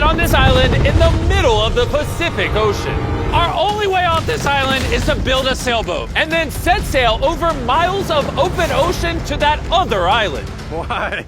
stranded on this island in the middle of the Pacific Ocean. Our only way off this island is to build a sailboat and then set sail over miles of open ocean to that other island. Why?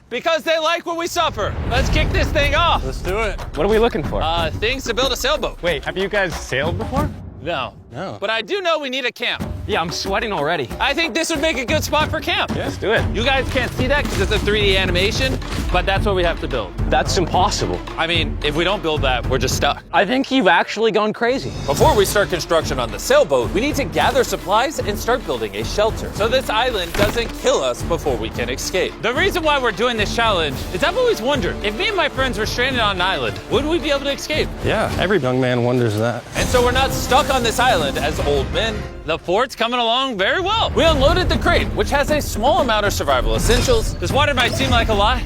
Because they like when we suffer. Let's kick this thing off. Let's do it. What are we looking for? Things to build a sailboat. Wait, have you guys sailed before? No. No. But I do know we need a camp. Yeah, I'm sweating already. I think this would make a good spot for camp. Let's do it. You guys can't see that because it's a 3D animation, but that's what we have to build. That's impossible. I mean, if we don't build that, we're just stuck. I think you've actually gone crazy. Before we start construction on the sailboat, we need to gather supplies and start building a shelter so this island doesn't kill us before we can escape. The reason why we're doing this challenge is I've always wondered, if me and my friends were stranded on an island, would we be able to escape? Yeah, every young man wonders that. And so we're not stuck on this island as old men. The fort's coming along very well. We unloaded the crate, which has a small amount of survival essentials. This water might seem like a lot,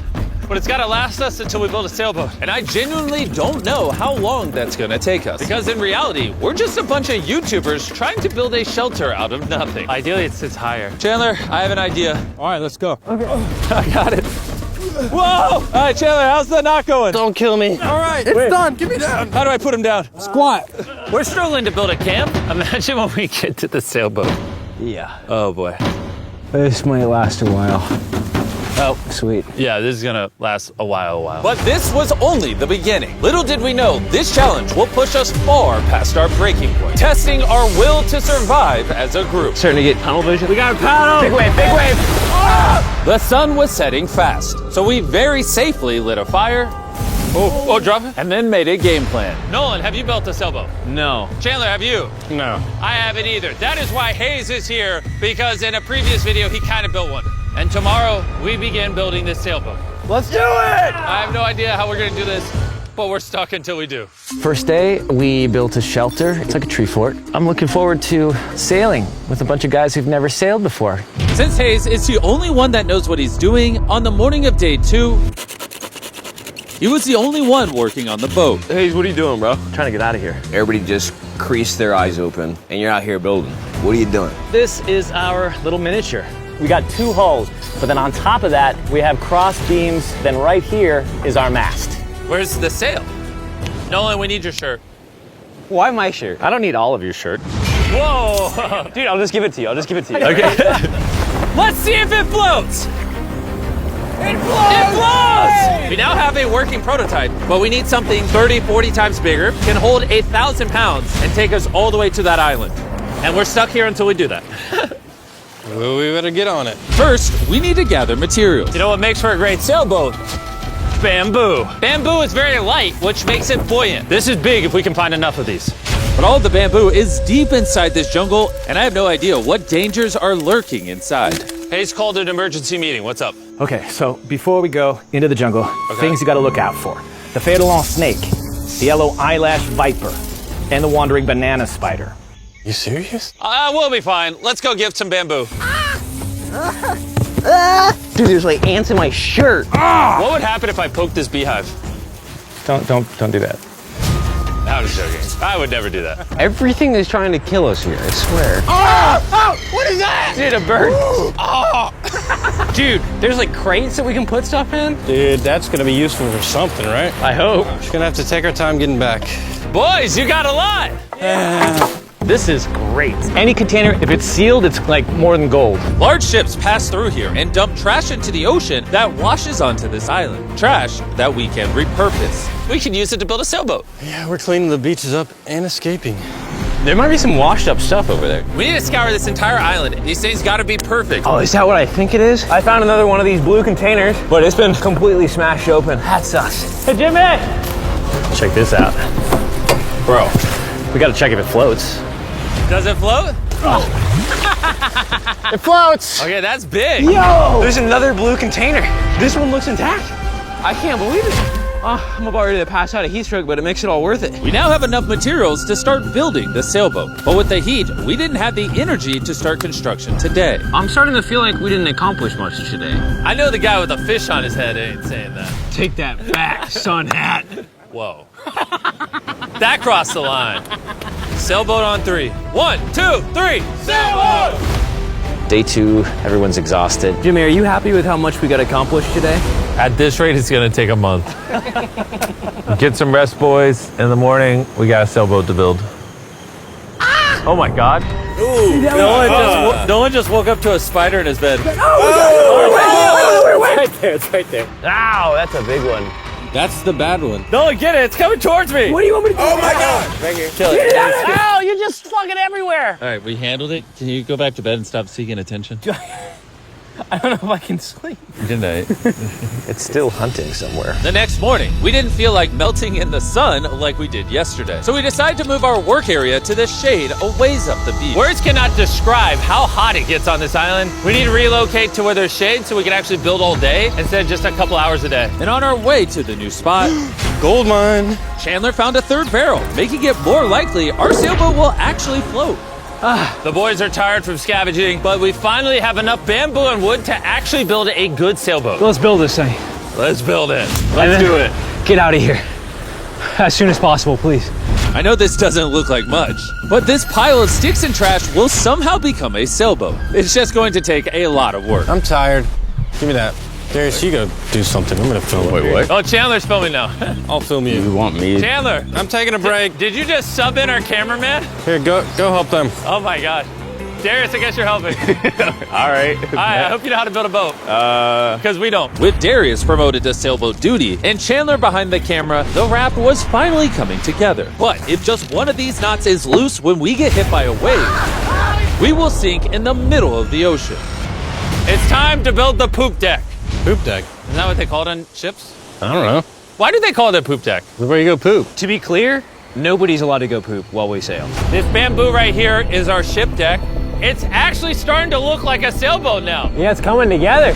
but it's gotta last us until we build a sailboat. And I genuinely don't know how long that's gonna take us. Because in reality, we're just a bunch of YouTubers trying to build a shelter out of nothing. Ideally, it sits higher. Chandler, I have an idea. All right, let's go. Okay. I got it. Whoa! All right, Chandler, how's the knot going? Don't kill me. All right, it's done. Get me down. How do I put him down? Squat. We're struggling to build a camp. Imagine when we get to the sailboat. Yeah. Oh boy. This might last a while. Oh, sweet. Yeah, this is gonna last a while. But this was only the beginning. Little did we know, this challenge will push us far past our breaking point, testing our will to survive as a group. Starting to get tunnel vision. We got a paddle! Big wave, big wave! The sun was setting fast, so we very safely lit a fire. Oh, drop it. And then made a game plan. Nolan, have you built a sailboat? No. Chandler, have you? No. I haven't either. That is why Hayes is here, because in a previous video, he kind of built one. And tomorrow, we begin building this sailboat. Let's do it! I have no idea how we're gonna do this, but we're stuck until we do. First day, we built a shelter. It's like a tree fort. I'm looking forward to sailing with a bunch of guys who've never sailed before. Since Hayes is the only one that knows what he's doing, on the morning of day 2, he was the only one working on the boat. Hayes, what are you doing, bro? I'm trying to get out of here. Everybody just creased their eyes open, and you're out here building. What are you doing? This is our little miniature. We got 2 hulls, but then on top of that, we have cross beams. Then right here is our mast. Where's the sail? Nolan, we need your shirt. Why my shirt? I don't need all of your shirt. Whoa! Dude, I'll just give it to you. Okay. Let's see if it floats! It floats! We now have a working prototype, but we need something 30, 40 times bigger, can hold 1,000 pounds, and take us all the way to that island. And we're stuck here until we do that. Well, we better get on it. First, we need to gather materials. You know what makes for a great sailboat? Bamboo. Bamboo is very light, which makes it buoyant. This is big if we can find enough of these. But all of the bamboo is deep inside this jungle, and I have no idea what dangers are lurking inside. Hayes called an emergency meeting. What's up? Okay, so before we go into the jungle, things you gotta look out for. The fatal snake, the yellow eyelash viper, and the wandering banana spider. You serious? We'll be fine. Let's go give some bamboo. Dude, there's like ants in my shirt. What would happen if I poked this beehive? Don't do that. I was joking. I would never do that. Everything is trying to kill us here, I swear. What is that? Dude, a bird. Dude, there's like crates that we can put stuff in. Dude, that's gonna be useful for something, right? I hope. Just gonna have to take our time getting back. Boys, you got a lot. This is great. Any container, if it's sealed, it's like more than gold. Large ships pass through here and dump trash into the ocean that washes onto this island. Trash that we can repurpose. We can use it to build a sailboat. Yeah, we're cleaning the beaches up and escaping. There might be some washed up stuff over there. We need to scour this entire island. These things gotta be perfect. Oh, is that what I think it is? I found another one of these blue containers, but it's been completely smashed open. That sucks. Hey, Jimmy! Check this out. Bro, we gotta check if it floats. Does it float? It floats! Okay, that's big. Yo! There's another blue container. This one looks intact. I can't believe it. I'm about ready to pass out a heat stroke, but it makes it all worth it. We now have enough materials to start building the sailboat. But with the heat, we didn't have the energy to start construction today. I'm starting to feel like we didn't accomplish much today. I know the guy with a fish on his head ain't saying that. Take that back, sun hat. Whoa. That crossed the line. Sailboat on 3. 1, 2, 3, sailboat! Day 2, everyone's exhausted. Jimmy, are you happy with how much we got accomplished today? At this rate, it's gonna take a month. Get some rest, boys. In the morning, we got a sailboat to build. Oh my God. No one just woke up to a spider in his bed. It's right there. Ow, that's a big one. That's the bad one. Nolan, get it. It's coming towards me. What do you want me to do? Oh my God! Right here. Kill it. Ow, you're just fucking everywhere. All right, we handled it. Can you go back to bed and stop seeking attention? I don't know if I can sleep. Good night. It's still hunting somewhere. The next morning, we didn't feel like melting in the sun like we did yesterday. So we decided to move our work area to the shade a ways up the beach. Words cannot describe how hot it gets on this island. We need to relocate to where there's shade so we can actually build all day instead of just a couple hours a day. And on our way to the new spot, Gold mine. Chandler found a third barrel, making it more likely our sailboat will actually float. The boys are tired from scavenging, but we finally have enough bamboo and wood to actually build a good sailboat. Let's build this thing. Let's build it. Let's do it. Get out of here. As soon as possible, please. I know this doesn't look like much, but this pile of sticks and trash will somehow become a sailboat. It's just going to take a lot of work. I'm tired. Give me that. Darius, you go do something. I'm gonna film. Wait, what? Oh, Chandler's filming now. I'll film you. You want me? Chandler, I'm taking a break. did you just sub in our cameraman? Here, go help them. Oh my God. Darius, I guess you're helping. All right. I hope you know how to build a boat. Because we don't. With Darius promoted to sailboat duty and Chandler behind the camera, the raft was finally coming together. But if just one of these knots is loose when we get hit by a wave, we will sink in the middle of the ocean. It's time to build the poop deck. Poop deck. Isn't that what they call it on ships? I don't know. Why do they call it a poop deck? Where you go poop? To be clear, nobody's allowed to go poop while we sail. This bamboo right here is our ship deck. It's actually starting to look like a sailboat now. Yeah, it's coming together.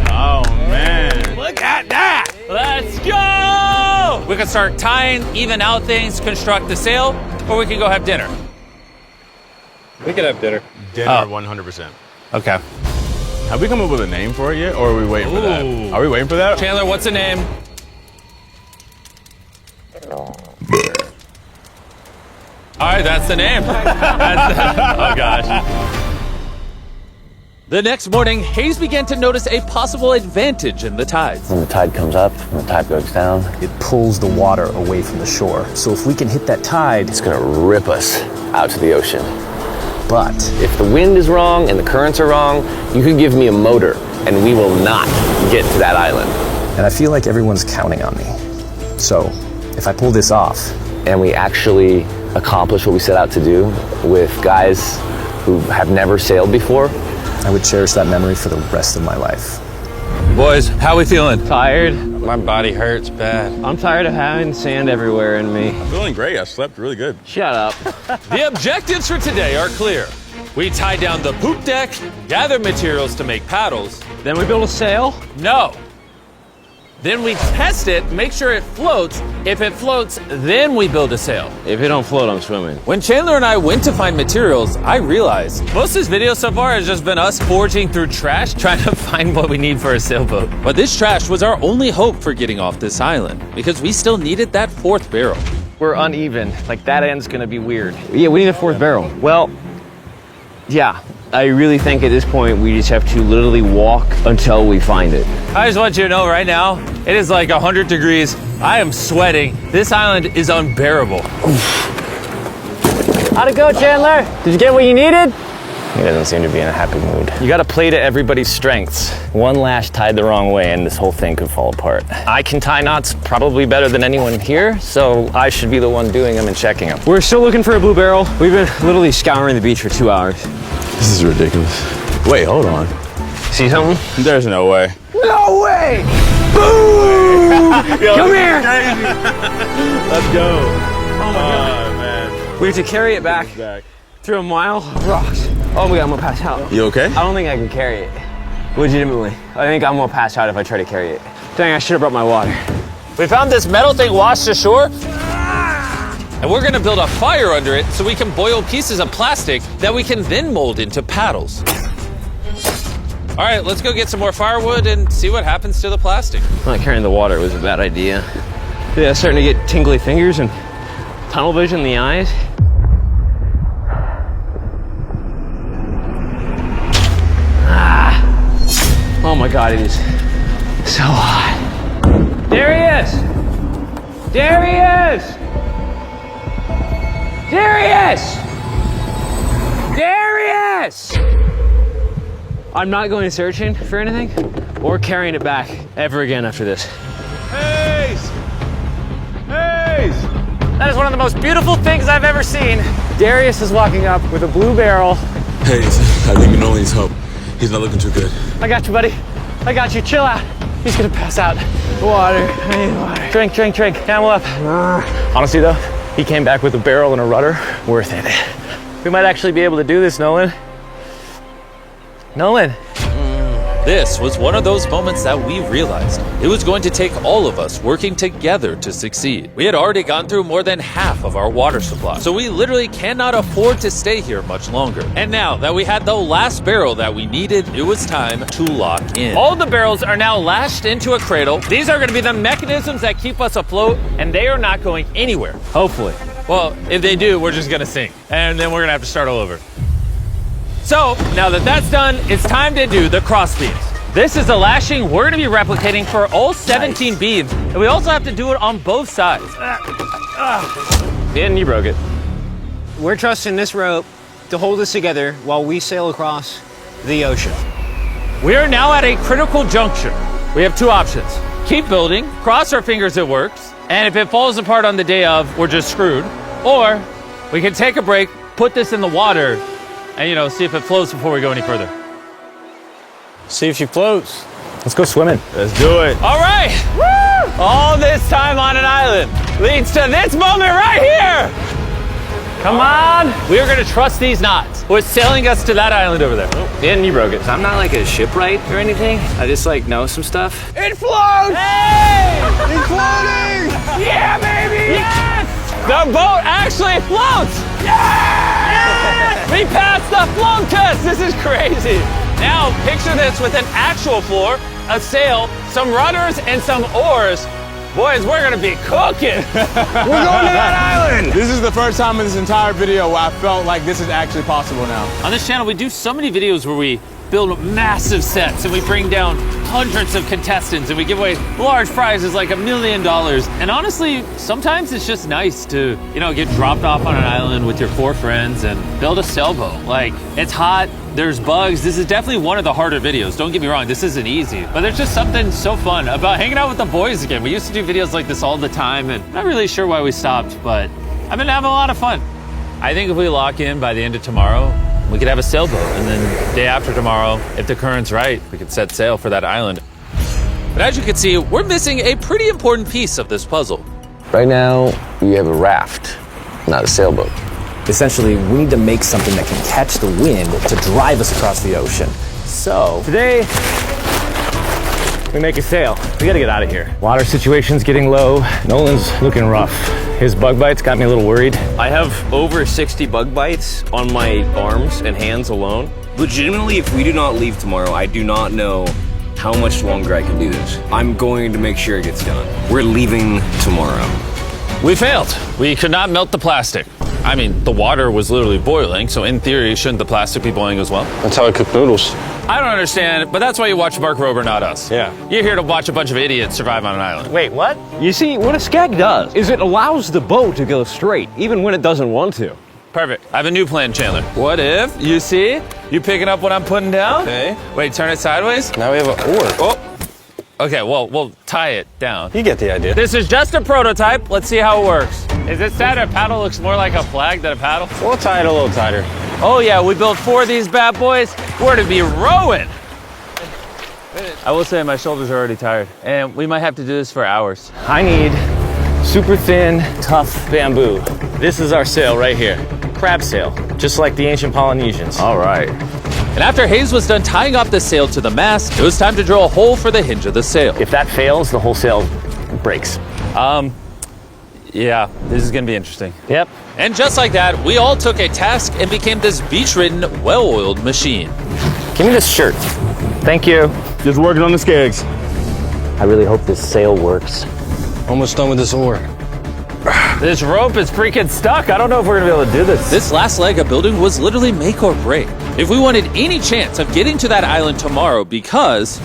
Oh, man. Look at that! Let's go! We can start tying, even out things, construct the sail, or we can go have dinner. We could have dinner. Dinner, 100%. Okay. Have we come up with a name for it yet, or are we waiting for that? Ooh. Are we waiting for that? Chandler, what's the name? All right, that's the name. Oh gosh. The next morning, Hayes began to notice a possible advantage in the tides. When the tide comes up, when the tide goes down, It pulls the water away from the shore. So if we can hit that tide, it's gonna rip us out to the ocean. but If the wind is wrong and the currents are wrong, you could give me a motor and we will not get to that island. and I feel like everyone's counting on me. So if I pull this off, And we actually accomplish what we set out to do with guys who have never sailed before. I would cherish that memory for the rest of my life. Boys, how we feeling? Tired. My body hurts bad. I'm tired of having sand everywhere in me. Feeling great. I slept really good. Shut up. The objectives for today are clear. We tie down the poop deck, gather materials to make paddles. Then we build a sail. No. Then we test it, make sure it floats. If it floats, then we build a sail. If it don't float, I'm swimming. When Chandler and I went to find materials, I realized most of this video so far has just been us foraging through trash, trying to find what we need for a sailboat. But this trash was our only hope for getting off this island, because we still needed that fourth barrel. We're uneven. Like, that end's gonna be weird. Yeah, we need a fourth barrel. Well, yeah. I really think at this point we just have to literally walk until we find it. I just want you to know right now, it is like 100 degrees. I am sweating. This island is unbearable. How'd it go, Chandler? Did you get what you needed? He doesn't seem to be in a happy mood. You gotta play to everybody's strengths. One lash tied the wrong way and this whole thing could fall apart. I can tie knots probably better than anyone here, so I should be the one doing them and checking them. We're still looking for a blue barrel. We've been literally scouring the beach for 2 hours. This is ridiculous. Wait, hold on. See something? There's no way. No way! Boom! Come here! Let's go. Oh my God, man. We have to carry it back through a mile of rocks. Oh my God, I'm gonna pass out. You okay? I don't think I can carry it. Legitimately. I think I'm gonna pass out if I try to carry it. Dang, I should have brought my water. We found this metal thing washed ashore, and we're gonna build a fire under it so we can boil pieces of plastic that we can then mold into paddles. All right, let's go get some more firewood and see what happens to the plastic. Not carrying the water was a bad idea. Yeah, starting to get tingly fingers and tunnel vision in the eyes. Oh my God, it is So hot. There he is! There he is! There he is! There he is! I'm not going searching for anything or carrying it back ever again after this. Hayes! Hayes! That is one of the most beautiful things I've ever seen. Darius is walking up with a blue barrel. Hayes, I think Nolan needs help. He's not looking too good. I got you, buddy. I got you. Chill out. He's gonna pass out. Water. I need water. Drink, drink, drink. Camel up. Honestly, though, he came back with a barrel and a rudder. Worth it. We might actually be able to do this, Nolan. Nolan. This was one of those moments that we realized it was going to take all of us working together to succeed. We had already gone through more than half of our water supply, so we literally cannot afford to stay here much longer. And now that we had the last barrel that we needed, it was time to lock in. All the barrels are now lashed into a cradle. These are going to be the mechanisms that keep us afloat, and they are not going anywhere. Hopefully. Well, if they do, we're just gonna sink, and then we're gonna have to start all over. So, now that that's done, it's time to do the cross beams. This is the lashing we're gonna be replicating for all 17 beams, and we also have to do it on both sides. And you broke it. We're trusting this rope to hold us together while we sail across the ocean. We are now at a critical juncture. We have two options. Keep building, cross our fingers it works, and if it falls apart on the day of, we're just screwed. Or we can take a break, put this in the water, and see if it floats before we go any further. See if she floats. Let's go swimming. Let's do it. All right, woo! All this time on an island leads to this moment right here. Come on. We are gonna trust these knots. We're sailing us to that island over there. And you broke it. I'm not like a shipwright or anything. I just know some stuff. It floats! Hey! It's floating! Yeah, baby! Yes! The boat actually floats! Yes! We passed the float test! This is crazy! Now, picture this with an actual floor, a sail, some rudders, and some oars. Boys, we're gonna be cooking! We're going to that island! This is the first time in this entire video where I felt like this is actually possible now. On this channel, we do so many videos where we build massive sets and we bring down hundreds of contestants and we give away large prizes like $1 million. And honestly, sometimes it's just nice to, get dropped off on an island with your 4 friends and build a sailboat. Like, it's hot, there's bugs. This is definitely one of the harder videos. Don't get me wrong, this isn't easy. But there's just something so fun about hanging out with the boys again. We used to do videos like this all the time and I'm not really sure why we stopped, but I've been having a lot of fun. I think if we lock in by the end of tomorrow, we could have a sailboat, and then day after tomorrow, if the current's right, we could set sail for that island. But as you can see, we're missing a pretty important piece of this puzzle. Right now, we have a raft, not a sailboat. Essentially, we need to make something that can catch the wind to drive us across the ocean. So, Today, we make a sail. We gotta get out of here. Water situation's getting low. Nolan's looking rough. His bug bites got me a little worried. I have over 60 bug bites on my arms and hands alone. Legitimately, if we do not leave tomorrow, I do not know how much longer I can do this. I'm going to make sure it gets done. We're leaving tomorrow. We failed. We could not melt the plastic. I mean, the water was literally boiling, so in theory, shouldn't the plastic be boiling as well? That's how I cook noodles. I don't understand, but that's why you watch Mark Rober, not us. Yeah. You're here to watch a bunch of idiots survive on an island. Wait, what? You see, what a skag does is it allows the boat to go straight, even when it doesn't want to. Perfect. I have a new plan, Chandler. What if, you see, you picking up what I'm putting down? Okay. Wait, turn it sideways? Now we have an oar. Oh. Okay, well, we'll tie it down. You get the idea. This is just a prototype. Let's see how it works. Is it sad a paddle looks more like a flag than a paddle? We'll tie it a little tighter. Oh yeah, we built 4 of these bad boys. We're to be rowing. I will say my shoulders are already tired, and we might have to do this for hours. I need super thin, tough bamboo. This is our sail right here. Crab sail, just like the ancient Polynesians. All right. And after Hayes was done tying off the sail to the mast, it was time to drill a hole for the hinge of the sail. If that fails, the whole sail breaks. Yeah, this is gonna be interesting. Yep. And just like that, we all took a task and became this beach-ridden, well-oiled machine. Give me this shirt. Thank you. Just working on the skegs. I really hope this sail works. Almost done with this oar. This rope is freaking stuck. I don't know if we're gonna be able to do this. This last leg of building was literally make or break. If we wanted any chance of getting to that island tomorrow, because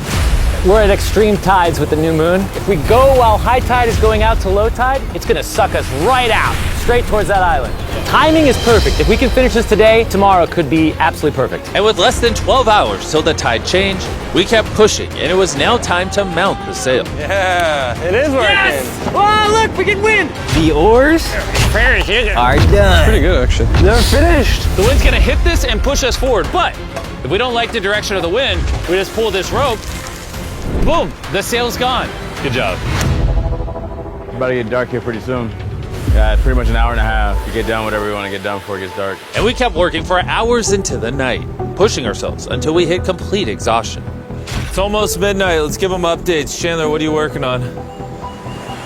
We're at extreme tides with the new moon. If we go while high tide is going out to low tide, it's gonna suck us right out, straight towards that island. Timing is perfect. If we can finish this today, tomorrow could be absolutely perfect. And with less than 12 hours till the tide changed, we kept pushing, and it was now time to mount the sail. Yeah, it is working. Yes! Oh, look, we can win! The oars are done. Pretty good, actually. They're finished. The wind's gonna hit this and push us forward, but if we don't like the direction of the wind, we just pull this rope, boom, the sail's gone. Good job. It's about to get dark here pretty soon. Yeah, it's pretty much an hour and a half to get done whatever we want to get done before it gets dark. And we kept working for hours into the night, pushing ourselves until we hit complete exhaustion. It's almost midnight. Let's give them updates. Chandler, what are you working on?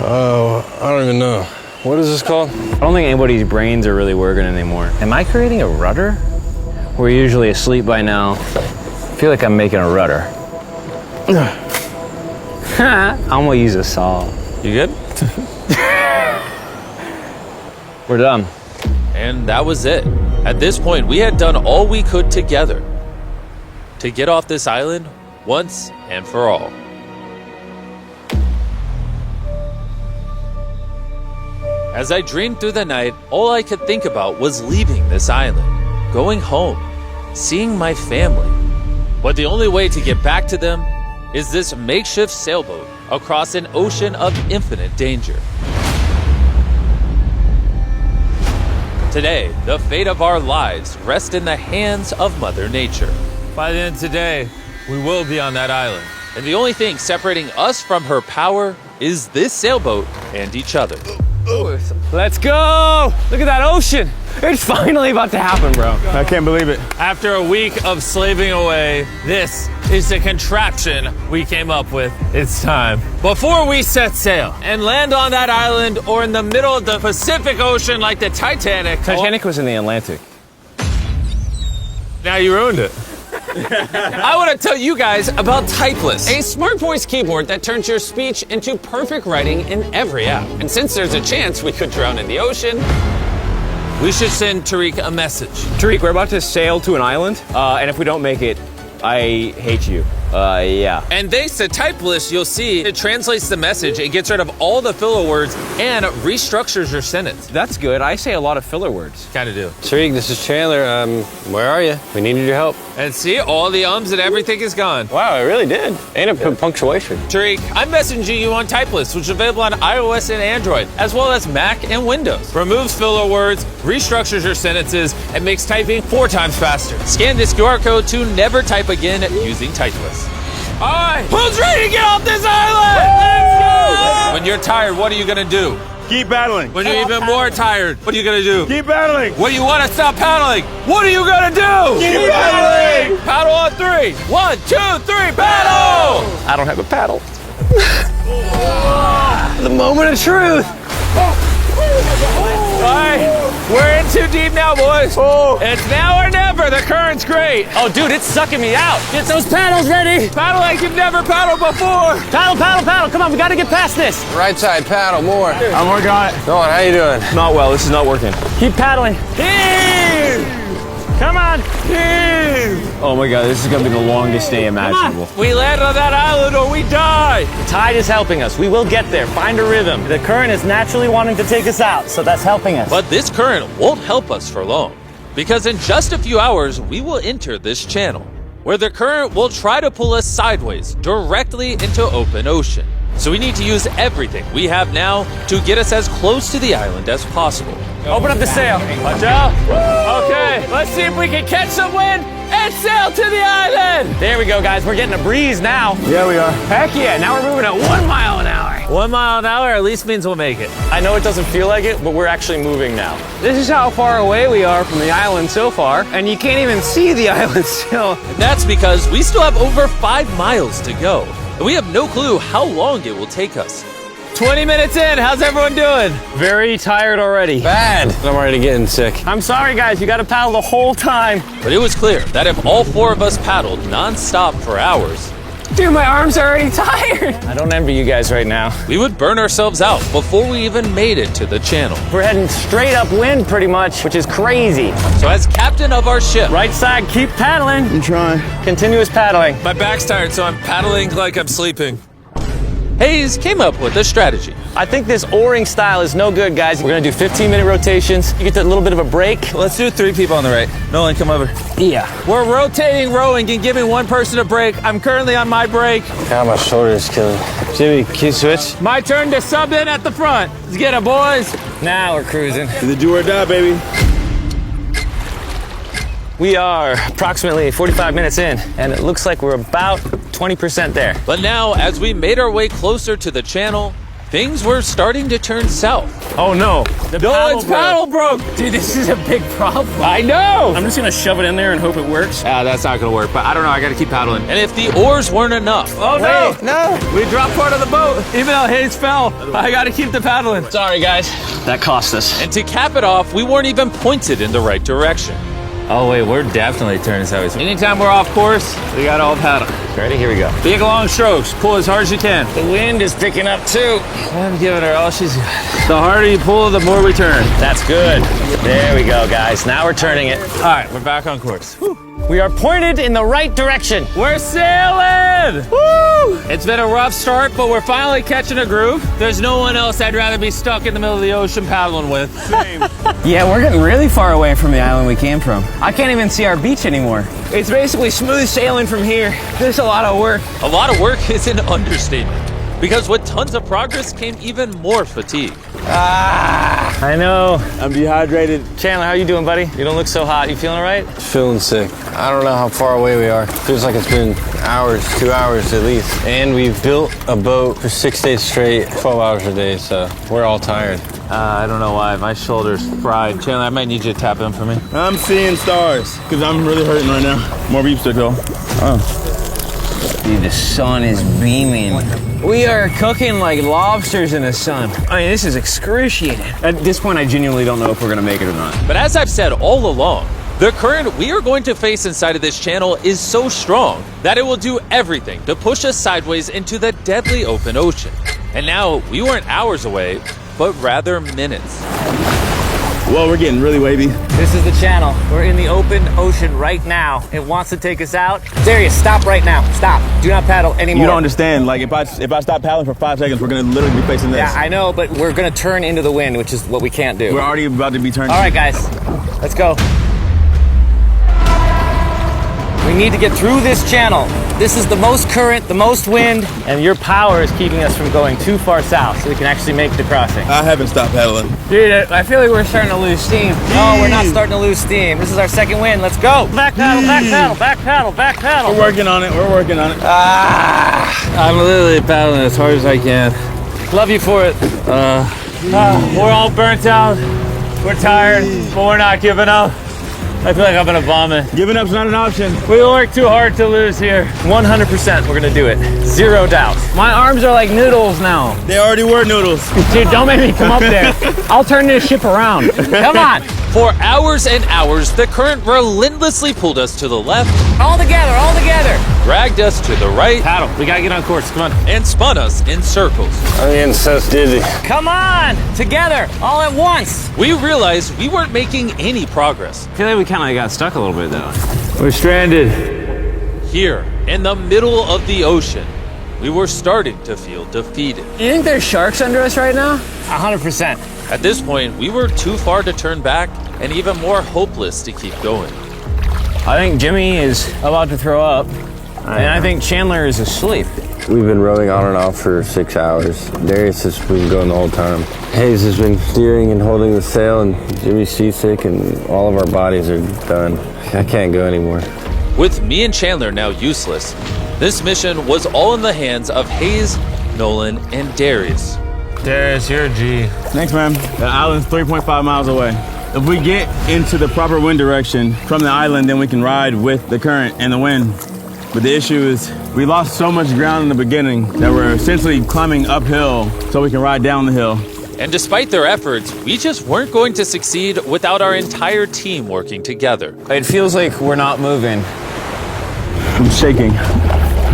Oh, I don't even know. What is this called? I don't think anybody's brains are really working anymore. Am I creating a rudder? We're usually asleep by now. I feel like I'm making a rudder. I'm gonna use a saw. You good? We're done. And that was it. At this point, we had done all we could together to get off this island once and for all. As I dreamed through the night, all I could think about was leaving this island, going home, seeing my family. But the only way to get back to them is this makeshift sailboat across an ocean of infinite danger. Today, the fate of our lives rests in the hands of Mother Nature. By the end of today, we will be on that island. And the only thing separating us from her power is this sailboat and each other. Let's go! Look at that ocean! It's finally about to happen, bro. I can't believe it. After a week of slaving away, this is the contraption we came up with. It's time. Before we set sail and land on that island or in the middle of the Pacific Ocean like the Titanic. Titanic was in the Atlantic. Now you ruined it. I want to tell you guys about Typeless, a smart voice keyboard that turns your speech into perfect writing in every app. And since there's a chance we could drown in the ocean, we should send Tariq a message. Tariq, we're about to sail to an island, and if we don't make it, I hate you. Yeah. And thanks to Typeless, you'll see it translates the message, it gets rid of all the filler words, and restructures your sentence. That's good. I say a lot of filler words. Kind of do. Tariq, this is Chandler. Where are you? We needed your help. And see, all the ums and everything is gone. Wow, it really did. And a punctuation. Tariq, I'm messaging you on Typeless, which is available on iOS and Android, as well as Mac and Windows. Removes filler words, restructures your sentences, and makes typing 4 times faster. Scan this QR code to never type again using Typeless. All right, who's ready to get off this island? Let's go! When you're tired, what are you gonna do? Keep paddling. When you're even more tired, what are you gonna do? Keep paddling. When you wanna stop paddling, what are you gonna do? Keep paddling. Paddle on 3. 1, 2, 3, paddle! I don't have a paddle. The moment of truth. All right, we're in too deep now, boys. It's now or never. The current's great. Oh, dude, it's sucking me out. Get those paddles ready! Paddle like you've never paddled before. Paddle, paddle, paddle! Come on, we gotta get past this! Right side, paddle, more. I'm working on it. Go on, how you doing? Not well. This is not working. Keep paddling. Heave! Come on! Heave! Oh my God, this is gonna be the longest day imaginable. We land on that island or we die. The tide is helping us. We will get there. Find a rhythm. The current is naturally wanting to take us out, so that's helping us. But this current won't help us for long, because in just a few hours, we will enter this channel, where the current will try to pull us sideways directly into open ocean. So we need to use everything we have now to get us as close to the island as possible. Open up the sail. Watch out. Okay, let's see if we can catch some wind and sail to the island. There we go, guys. We're getting a breeze now. Yeah, we are. Heck yeah, now we're moving at 1 mile an hour. 1 mile an hour at least means we'll make it. I know it doesn't feel like it, but we're actually moving now. This is how far away we are from the island so far, and you can't even see the island still. And that's because we still have over 5 miles to go. And we have no clue how long it will take us. 20 minutes in, how's everyone doing? Very tired already. Bad. I'm already getting sick. I'm sorry, guys. You gotta paddle the whole time. But it was clear that if all 4 of us paddled non-stop for hours, Dude, my arms are already tired. I don't envy you guys right now. We would burn ourselves out before we even made it to the channel. We're heading straight upwind pretty much, which is crazy. So as captain of our ship, Right side, keep paddling. I'm trying. Continuous paddling. my back's tired, so I'm paddling like I'm sleeping. Hayes came up with a strategy. I think this oaring style is no good, guys. We're gonna do 15-minute rotations. You get a little bit of a break. Let's do 3 people on the right. Nolan, come over. Yeah. We're rotating rowing and giving one person a break. I'm currently on my break. God, my shoulder is killing. Jimmy, can you switch? My turn to sub in at the front. Let's get it, boys. Now we're cruising. The do or die, baby. We are approximately 45 minutes in, and it looks like we're about 20% there. But now, as we made our way closer to the channel, things were starting to turn south. Oh no. Paddle broke. Dude, this is a big problem. I know. I'm just gonna shove it in there and hope it works. That's not gonna work, but I don't know, I gotta keep paddling. And if the oars weren't enough. Oh no! We dropped part of the boat. Even though Hayes fell, I gotta keep the paddling. Sorry, guys. That cost us. And to cap it off, we weren't even pointed in the right direction. Oh wait, we're definitely turning sideways. Anytime we're off course, we gotta all paddle. Ready? Here we go. Big long strokes, pull as hard as you can. The wind is picking up too. I'm giving her all she's got. The harder you pull, the more we turn. That's good. There we go, guys. Now we're turning it. All right, we're back on course. We are pointed in the right direction. We're sailing! Woo! It's been a rough start, but we're finally catching a groove. There's no one else I'd rather be stuck in the middle of the ocean paddling with. Yeah, we're getting really far away from the island we came from. I can't even see our beach anymore. It's basically smooth sailing from here. There's a lot of work. A lot of work is an understatement, because with tons of progress came even more fatigue. I know. I'm dehydrated. Chandler, how you doing, buddy? You don't look so hot. You feeling all right? Feeling sick. I don't know how far away we are. Feels like it's been hours, 2 hours at least. And we've built a boat for 6 days straight, 12 hours a day, so we're all tired. I don't know why. My shoulder's fried. Chandler, I might need you to tap in for me. I'm seeing stars because I'm really hurting right now. More beeps to go. Dude, the sun is beaming. We are cooking like lobsters in the sun. I mean, this is excruciating. At this point, I genuinely don't know if we're gonna make it or not. But as I've said all along, the current we are going to face inside of this channel is so strong that it will do everything to push us sideways into the deadly open ocean. And now we weren't hours away, but rather minutes. Well, we're getting really wavy. This is the channel. We're in the open ocean right now. It wants to take us out. Darius, stop right now. Stop. Do not paddle anymore. You don't understand. Like, if I stop paddling for 5 seconds, we're gonna literally be facing this. Yeah, I know, but we're gonna turn into the wind, which is what we can't do. We're already about to be turned. All right, guys, let's go. We need to get through this channel. This is the most current, the most wind, and your power is keeping us from going too far south so we can actually make the crossing. I haven't stopped paddling. Dude, I feel like we're starting to lose steam. No, we're not starting to lose steam. This is our second wind. Let's go. Back paddle, back paddle, back paddle, back paddle. We're working on it. We're working on it. I'm literally paddling as hard as I can. Love you for it. We're all burnt out. We're tired, but we're not giving up. I feel like I'm gonna vomit. Giving up's not an option. We work too hard to lose here. 100% we're gonna do it. Zero doubt. My arms are like noodles now. They already were noodles. Dude, don't make me come up there. I'll turn this ship around. Come on. For hours and hours, the current relentlessly pulled us to the left, All together, all together. dragged us to the right, Paddle. We gotta get on course. Come on. and spun us in circles. I'm getting so dizzy. Come on. Together, all at once. We realized we weren't making any progress. I feel like we kind of got stuck a little bit though. We're stranded. Here, in the middle of the ocean, we were starting to feel defeated. You think there's sharks under us right now? 100%. At this point, we were too far to turn back and even more hopeless to keep going. I think Jimmy is about to throw up. And I think Chandler is asleep. We've been rowing on and off for 6 hours. Darius has been going the whole time. Hayes has been steering and holding the sail, and Jimmy's seasick, and all of our bodies are done. I can't go anymore. With me and Chandler now useless, this mission was all in the hands of Hayes, Nolan, and Darius. Darius, you're a G. Thanks, man. The island's 3.5 miles away. If we get into the proper wind direction from the island, then we can ride with the current and the wind. But the issue is we lost so much ground in the beginning that we're essentially climbing uphill so we can ride down the hill. And despite their efforts, we just weren't going to succeed without our entire team working together. It feels like we're not moving. I'm shaking.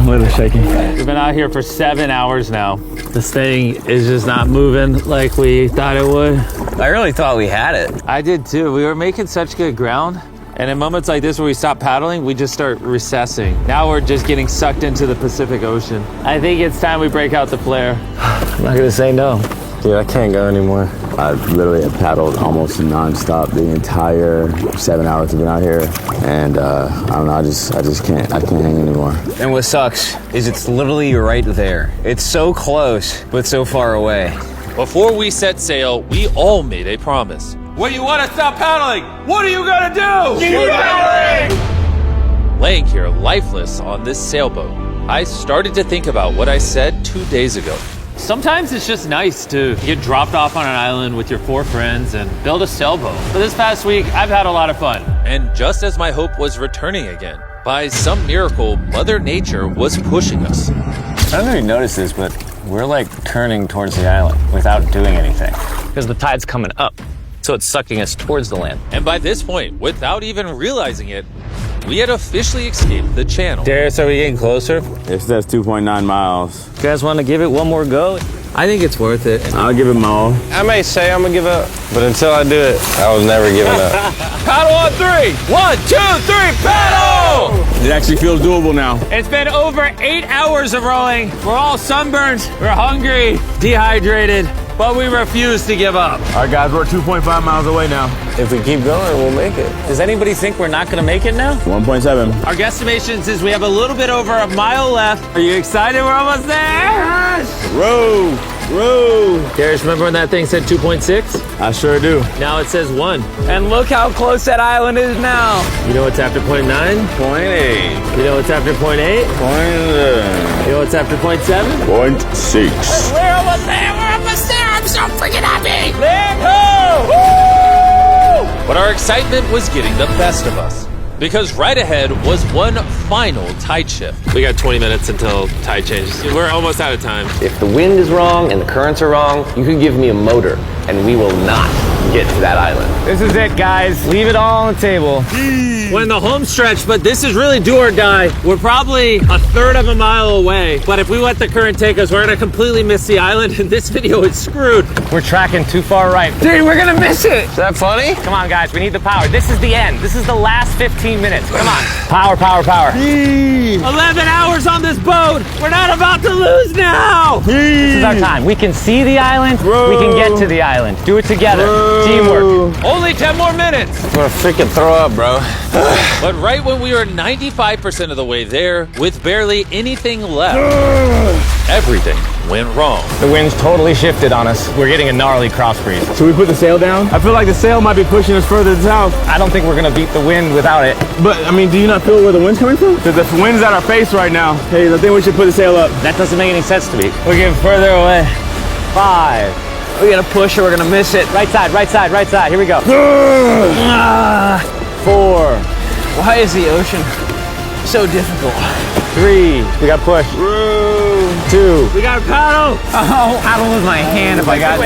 I'm a little shaky. We've been out here for 7 hours now. This thing is just not moving like we thought it would. I really thought we had it. I did too. We were making such good ground. And in moments like this where we stop paddling, we just start recessing. Now we're just getting sucked into the Pacific Ocean. I think it's time we break out the flare. I'm not gonna say no. Dude, I can't go anymore. I literally have paddled almost nonstop the entire 7 hours we've been out here. And I don't know, I just can't. I can't hang anymore. And what sucks is it's literally right there. It's so close, but so far away. Before we set sail, we all made a promise. When you want to stop paddling, what are you gonna do? Keep paddling! Laying here lifeless on this sailboat, I started to think about what I said 2 days ago. Sometimes it's just nice to get dropped off on an island with your 4 friends and build a sailboat. But this past week, I've had a lot of fun. And just as my hope was returning again, by some miracle, Mother Nature was pushing us. I don't know if you noticed this, but we're like turning towards the island without doing anything. Because the tide's coming up, so it's sucking us towards the land. And by this point, without even realizing it, we had officially escaped the channel. Darius, are we getting closer? It says 2.9 miles. You guys want to give it one more go? I think it's worth it. I'll give it my all. I may say I'm gonna give up, but until I do it, I was never giving up. Paddle on 3! 1, 2, 3, paddle! It actually feels doable now. It's been over 8 hours of rowing. We're all sunburned, we're hungry, dehydrated, but we refuse to give up. All right, guys, we're 2.5 miles away now. If we keep going, we'll make it. Does anybody think we're not gonna make it now? 1.7. Our guesstimation says we have a little bit over a mile left. Are you excited? We're almost there! Row, row. Darius, remember when that thing said 2.6? I sure do. Now it says 1. And look how close that island is now. You know what's after 0.9? 0.8. You know what's after 0.8? 0.9. You know what's after 0.7? 0.6. We're almost there! We're almost there! I'm so freaking happy! But our excitement was getting the best of us, because right ahead was one final tide shift. We got 20 minutes until tide changes. We're almost out of time. If the wind is wrong and the currents are wrong, you can give me a motor and we will not get to that island. This is it, guys. Leave it all on the table. We're in the home stretch, but this is really do or die. We're probably a third of a mile away, but if we let the current take us, we're gonna completely miss the island, and this video is screwed. We're tracking too far right. Dude, we're gonna miss it. Is that funny? Come on, guys. We need the power. This is the end. This is the last 15 minutes. Come on. Power, power, power. 11 hours on this boat. We're not about to lose now. This is our time. We can see the island. We can get to the island. Do it together. Teamwork. Only 10 more minutes. I'm gonna freaking throw up, bro. But right when we were 95% of the way there, with barely anything left, everything went wrong. The wind's totally shifted on us. We're getting a gnarly cross breeze. Should we put the sail down? I feel like the sail might be pushing us further south. I don't think we're gonna beat the wind without it. But, I mean, do you not feel where the wind's coming from? Because the wind's at our face right now. Hey, I think we should put the sail up. That doesn't make any sense to me. We're getting further away. 5. We gotta push or we're gonna miss it. Right side, right side, right side. Here we go. 4. Why is the ocean so difficult? 3. We got push. 2. We got to paddle. Oh, paddle with my hand if I got to.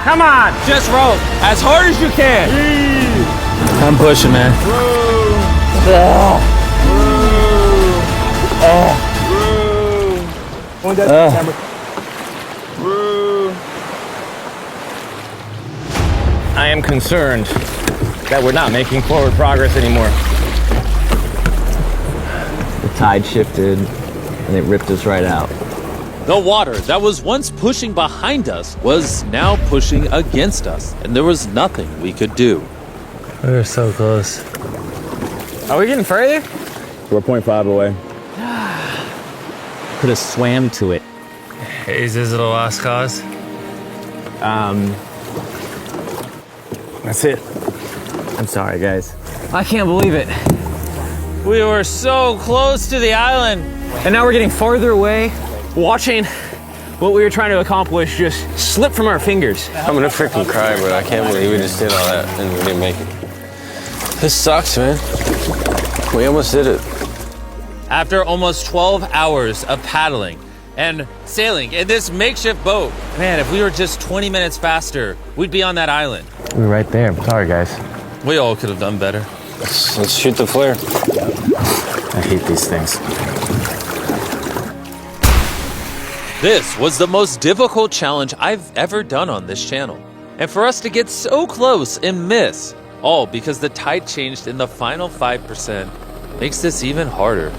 Come on. Just row as hard as you can. I'm pushing, man. I am concerned that we're not making forward progress anymore. The tide shifted and it ripped us right out. The water that was once pushing behind us was now pushing against us, and there was nothing we could do. We were so close. Are we getting further? We're 0.5 away. Could have swam to it. Is this a lost cause? That's it. I'm sorry, guys. I can't believe it. We were so close to the island. And now we're getting farther away, watching what we were trying to accomplish just slip from our fingers. I'm gonna freaking cry, bro. I can't believe we just did all that and we didn't make it. This sucks, man. We almost did it. After almost 12 hours of paddling and sailing in this makeshift boat, man, if we were just 20 minutes faster, we'd be on that island. We're right there. Sorry, guys. We all could have done better. Let's shoot the flare. I hate these things. This was the most difficult challenge I've ever done on this channel. And for us to get so close and miss, all because the tide changed in the final 5%, makes this even harder.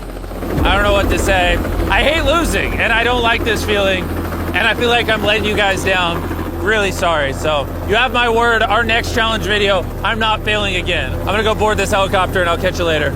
I don't know what to say. I hate losing, and I don't like this feeling, and I feel like I'm letting you guys down. Really sorry. So you have my word, our next challenge video, I'm not failing again. I'm gonna go board this helicopter and I'll catch you later.